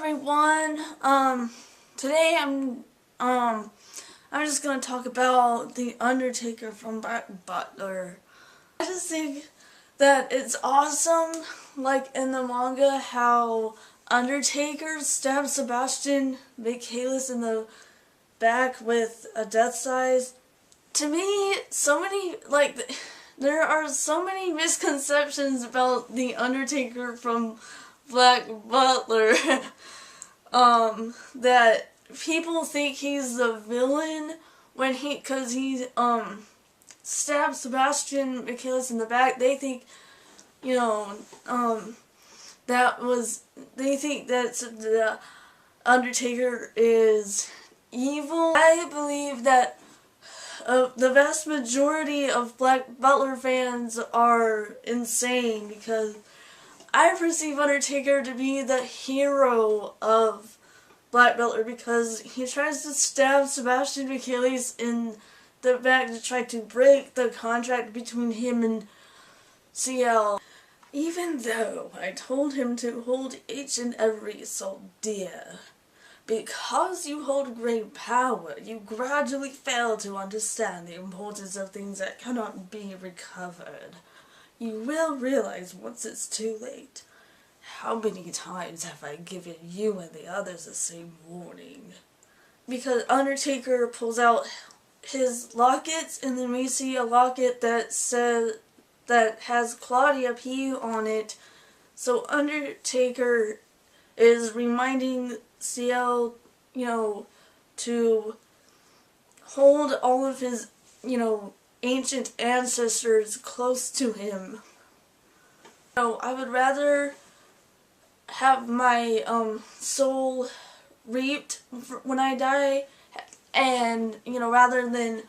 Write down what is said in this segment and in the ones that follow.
everyone. Today I'm just gonna talk about the Undertaker from Butler. I just think that it's awesome, like in the manga, how Undertaker stabbed Sebastian Michaelis in the back with a death size. To me, there are so many misconceptions about the Undertaker from Black Butler that people think he's the villain cause he stabbed Sebastian Michaelis in the back. They think, they think that the Undertaker is evil. I believe that the vast majority of Black Butler fans are insane because I perceive Undertaker to be the hero of Black Butler because he tries to stab Sebastian Michaelis in the back to try to break the contract between him and CL. Even though I told him to hold each and every soul dear, because you hold great power, you gradually fail to understand the importance of things that cannot be recovered. You will realize once it's too late. How many times have I given you and the others the same warning? Because Undertaker pulls out his lockets, and then we see a locket that has Claudia P on it. So Undertaker is reminding CL, to hold all of his, ancient ancestors close to him. I would rather have my soul reaped when I die, and rather than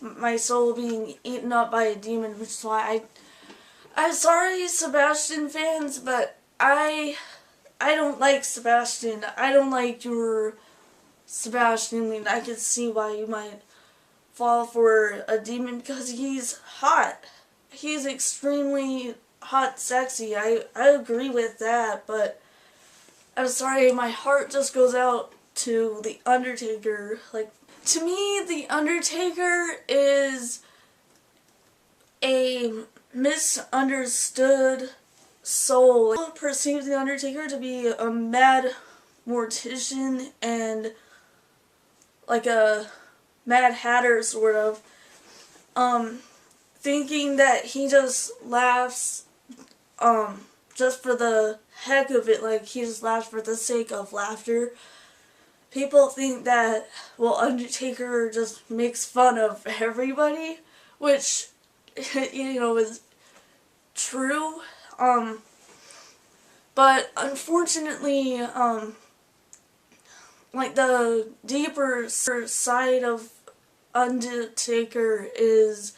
my soul being eaten up by a demon, which is why I'm sorry, Sebastian fans, but I don't like Sebastian. I don't like your Sebastian, and I can see why you might fall for a demon because he's hot. He's extremely hot, sexy. I agree with that, but I'm sorry, my heart just goes out to the Undertaker. To me, the Undertaker is a misunderstood soul. People perceive the Undertaker to be a mad mortician and like a Mad Hatter sort of, thinking that he just laughs just for the heck of it, like he just laughs for the sake of laughter. People think that, Undertaker just makes fun of everybody, which, is true, but unfortunately, the deeper side of Undertaker is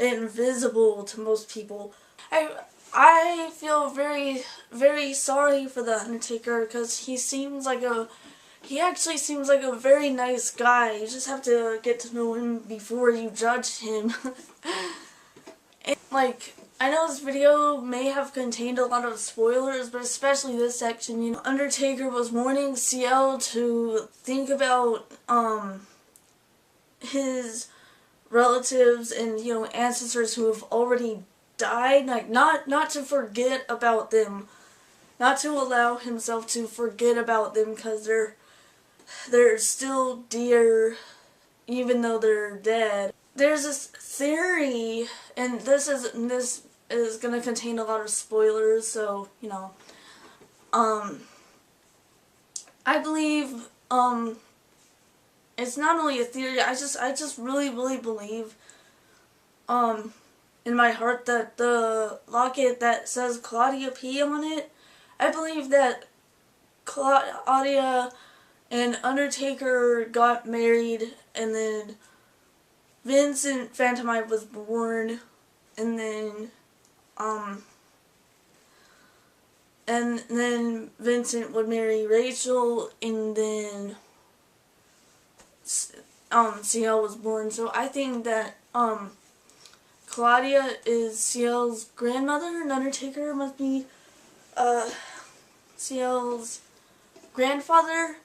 invisible to most people. I feel very, very sorry for the Undertaker because he actually seems like a very nice guy. You just have to get to know him before you judge him. And, I know this video may have contained a lot of spoilers, but especially this section, Undertaker was warning CL to think about, his relatives and, ancestors who have already died, not to forget about them, not to allow himself to forget about them, because they're still dear, even though they're dead. There's this theory, and this is gonna contain a lot of spoilers, so, I believe, it's not only a theory, I just really, really believe, in my heart that the locket that says Claudia P on it, I believe that Claudia and Undertaker got married, and then Vincent Phantomite was born, and then Vincent would marry Rachel, and then CL was born. So I think that Claudia is CL's grandmother, and Undertaker must be CL's grandfather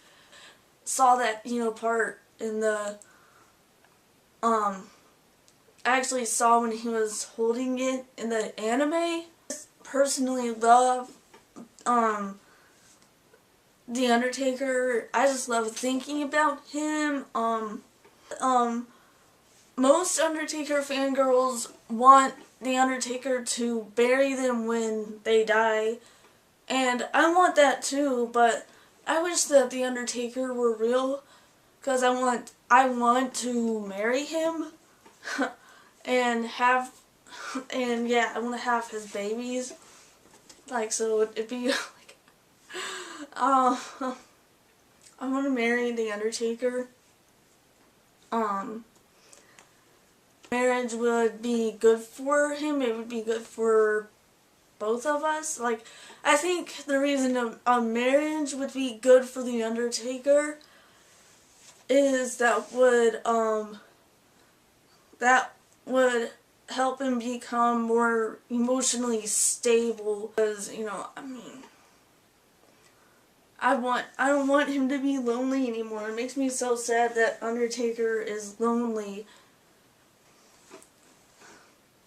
saw that, part in the, I actually saw when he was holding it in the anime. I personally love, The Undertaker. I just love thinking about him. Most Undertaker fangirls want The Undertaker to bury them when they die. And I want that too, but I wish that The Undertaker were real, because I want to marry him and I want to have his babies. Like, so it'd be like, I want to marry The Undertaker. Marriage would be good for him. It would be good for both of us. Like, I think the reason a marriage would be good for The Undertaker is that would help him become more emotionally stable. Because, I don't want him to be lonely anymore. It makes me so sad that Undertaker is lonely.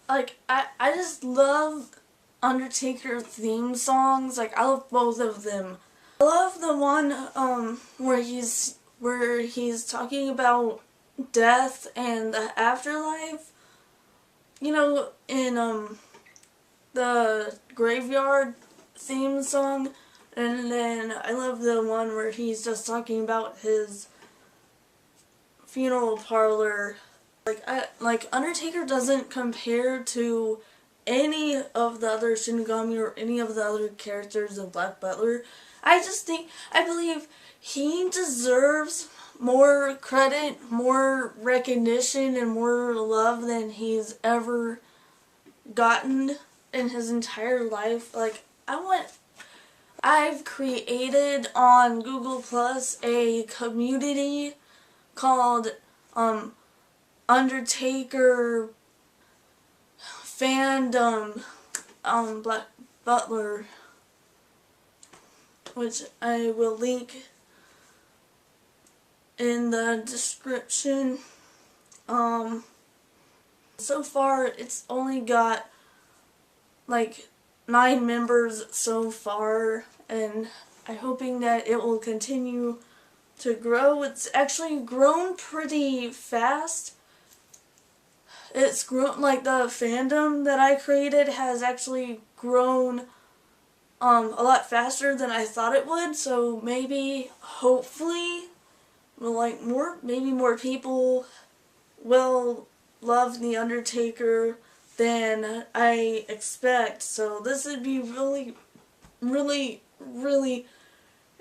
Like, I just love Undertaker theme songs. Like, I love both of them. I love the one where he's talking about death and the afterlife. In the graveyard theme song. And then I love the one where he's just talking about his funeral parlor. Like Undertaker doesn't compare to any of the other Shinigami or any of the other characters of Black Butler. I believe he deserves more credit, more recognition, and more love than he's ever gotten in his entire life. Like, I've created on Google Plus a community called Undertaker Fandom Black Butler, which I will link in the description. So far it's only got like 9 members so far, and I'm hoping that it will continue to grow. It's actually grown pretty fast. It's grown, like, the fandom that I created has actually grown a lot faster than I thought it would, so maybe, hopefully, maybe more people will love The Undertaker than I expect. So this would be really, really, really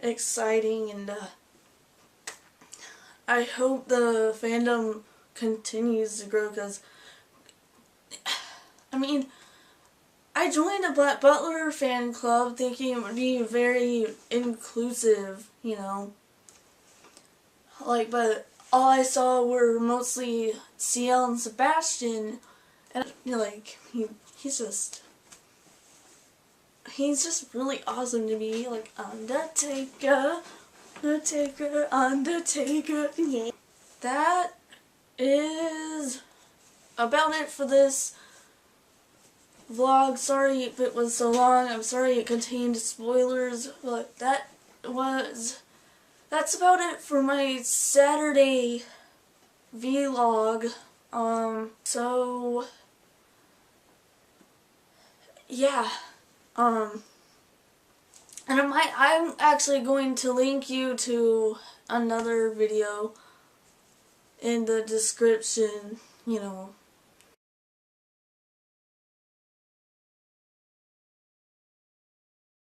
exciting, and I hope the fandom continues to grow, because I joined a Black Butler fan club thinking it would be very inclusive, but all I saw were mostly CL and Sebastian, and he's just really awesome to me. Like, Undertaker, Undertaker, Undertaker, yeah. That is about it for this vlog. Sorry if it was so long. I'm sorry it contained spoilers, but that's about it for my Saturday vlog. So yeah. And I'm actually going to link you to another video in the description,